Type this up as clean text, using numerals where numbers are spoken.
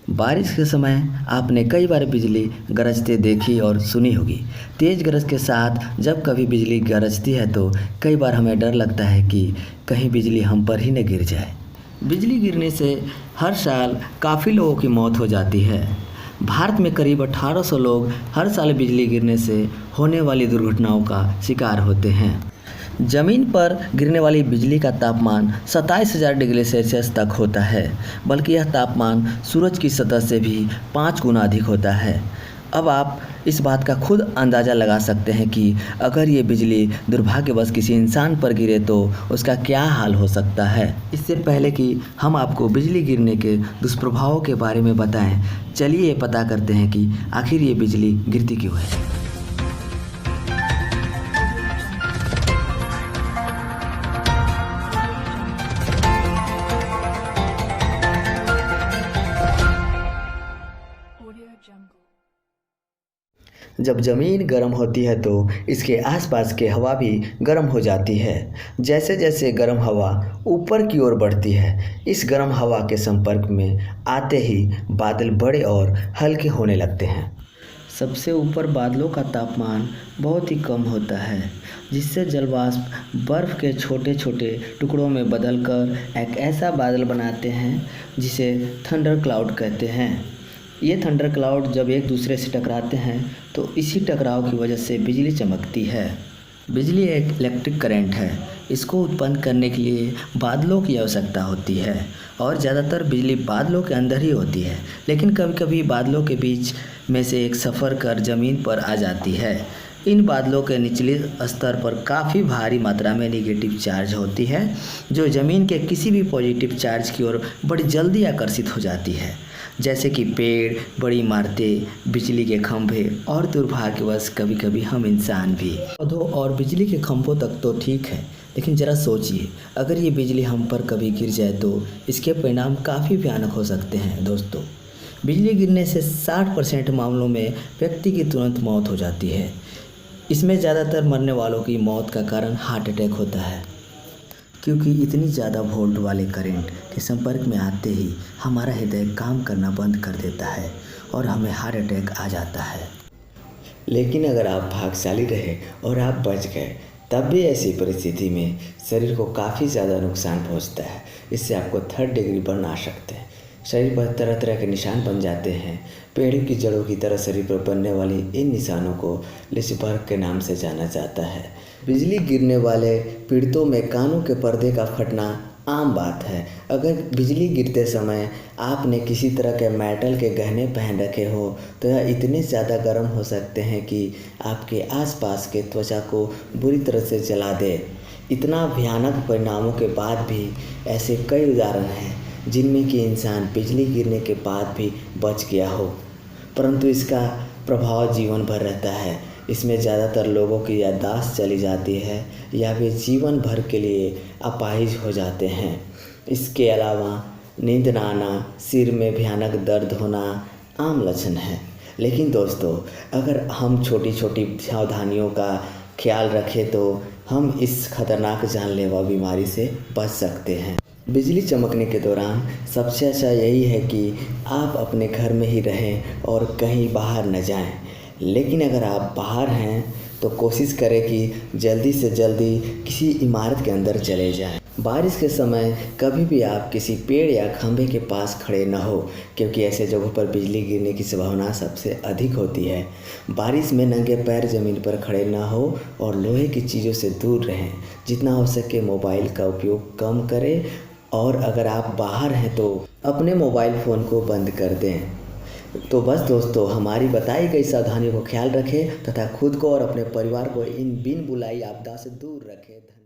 बारिश के समय आपने कई बार बिजली गरजते देखी और सुनी होगी। तेज़ गरज के साथ जब कभी बिजली गरजती है तो कई बार हमें डर लगता है कि कहीं बिजली हम पर ही न गिर जाए। बिजली गिरने से हर साल काफ़ी लोगों की मौत हो जाती है। भारत में करीब 1800 लोग हर साल बिजली गिरने से होने वाली दुर्घटनाओं का शिकार होते हैं। ज़मीन पर गिरने वाली बिजली का तापमान 27,000 डिग्री सेल्सियस तक होता है, बल्कि यह तापमान सूरज की सतह से भी 5 गुना अधिक होता है। अब आप इस बात का खुद अंदाज़ा लगा सकते हैं कि अगर ये बिजली दुर्भाग्यवश किसी इंसान पर गिरे तो उसका क्या हाल हो सकता है। इससे पहले कि हम आपको बिजली गिरने के दुष्प्रभावों के बारे में बताएं, चलिए ये पता करते हैं कि आखिर ये बिजली गिरती क्यों है। जब ज़मीन गर्म होती है तो इसके आसपास की हवा भी गर्म हो जाती है। जैसे जैसे गर्म हवा ऊपर की ओर बढ़ती है, इस गर्म हवा के संपर्क में आते ही बादल बड़े और हल्के होने लगते हैं। सबसे ऊपर बादलों का तापमान बहुत ही कम होता है, जिससे जलवाष्प बर्फ़ के छोटे छोटे टुकड़ों में बदलकर एक ऐसा बादल बनाते हैं जिसे थंडर क्लाउड कहते हैं। ये थंडर क्लाउड जब एक दूसरे से टकराते हैं तो इसी टकराव की वजह से बिजली चमकती है। बिजली एक इलेक्ट्रिक करंट है। इसको उत्पन्न करने के लिए बादलों की आवश्यकता होती है और ज़्यादातर बिजली बादलों के अंदर ही होती है, लेकिन कभी कभी बादलों के बीच में से एक सफ़र कर ज़मीन पर आ जाती है। इन बादलों के निचले स्तर पर काफ़ी भारी मात्रा में नेगेटिव चार्ज होती है, जो ज़मीन के किसी भी पॉजिटिव चार्ज की ओर बड़ी जल्दी आकर्षित हो जाती है, जैसे कि पेड़, बड़ी इमारतें, बिजली के खंभे और दुर्भाग्यवश कभी कभी हम इंसान भी। पौधों और बिजली के खंभों तक तो ठीक है, लेकिन ज़रा सोचिए, अगर ये बिजली हम पर कभी गिर जाए तो इसके परिणाम काफ़ी भयानक हो सकते हैं। दोस्तों, बिजली गिरने से 60% मामलों में व्यक्ति की तुरंत मौत हो जाती है। इसमें ज़्यादातर मरने वालों की मौत का कारण हार्ट अटैक होता है, क्योंकि इतनी ज़्यादा वोल्ट वाले करंट के संपर्क में आते ही हमारा हृदय काम करना बंद कर देता है और हमें हार्ट अटैक आ जाता है। लेकिन अगर आप भाग्यशाली रहे और आप बच गए, तब भी ऐसी परिस्थिति में शरीर को काफ़ी ज़्यादा नुकसान पहुंचता है। इससे आपको 3rd डिग्री बर्न आ सकते हैं। शरीर पर तरह तरह के निशान बन जाते हैं। पेड़ की जड़ों की तरह शरीर पर बनने वाली इन निशानों को लिशबर्ग के नाम से जाना जाता है। बिजली गिरने वाले पीड़ितों में कानों के पर्दे का फटना आम बात है। अगर बिजली गिरते समय आपने किसी तरह के मेटल के गहने पहन रखे हो तो यह इतने ज़्यादा गर्म हो सकते हैं कि आपके आसपास के त्वचा को बुरी तरह से जला दे। इतना भयानक परिणामों के बाद भी ऐसे कई उदाहरण हैं जिनमें कि इंसान बिजली गिरने के बाद भी बच गया हो, परंतु इसका प्रभाव जीवन भर रहता है। इसमें ज़्यादातर लोगों की याददाश्त चली जाती है या वे जीवन भर के लिए अपाहिज हो जाते हैं। इसके अलावा नींद न आना, सिर में भयानक दर्द होना आम लक्षण है। लेकिन दोस्तों, अगर हम छोटी छोटी सावधानियों का ख्याल रखें तो हम इस खतरनाक जानलेवा बीमारी से बच सकते हैं। बिजली चमकने के दौरान सबसे अच्छा यही है कि आप अपने घर में ही रहें और कहीं बाहर न जाएं। लेकिन अगर आप बाहर हैं तो कोशिश करें कि जल्दी से जल्दी किसी इमारत के अंदर चले जाएं। बारिश के समय कभी भी आप किसी पेड़ या खंभे के पास खड़े न हो, क्योंकि ऐसे जगहों पर बिजली गिरने की संभावना सबसे अधिक होती है। बारिश में नंगे पैर ज़मीन पर खड़े न हो और लोहे की चीज़ों से दूर रहें। जितना हो सके मोबाइल का उपयोग कम करें और अगर आप बाहर हैं तो अपने मोबाइल फ़ोन को बंद कर दें। तो बस दोस्तों, हमारी बताई गई सावधानियों को ख्याल रखें तथा खुद को और अपने परिवार को इन बिन बुलाई आपदा से दूर रखें।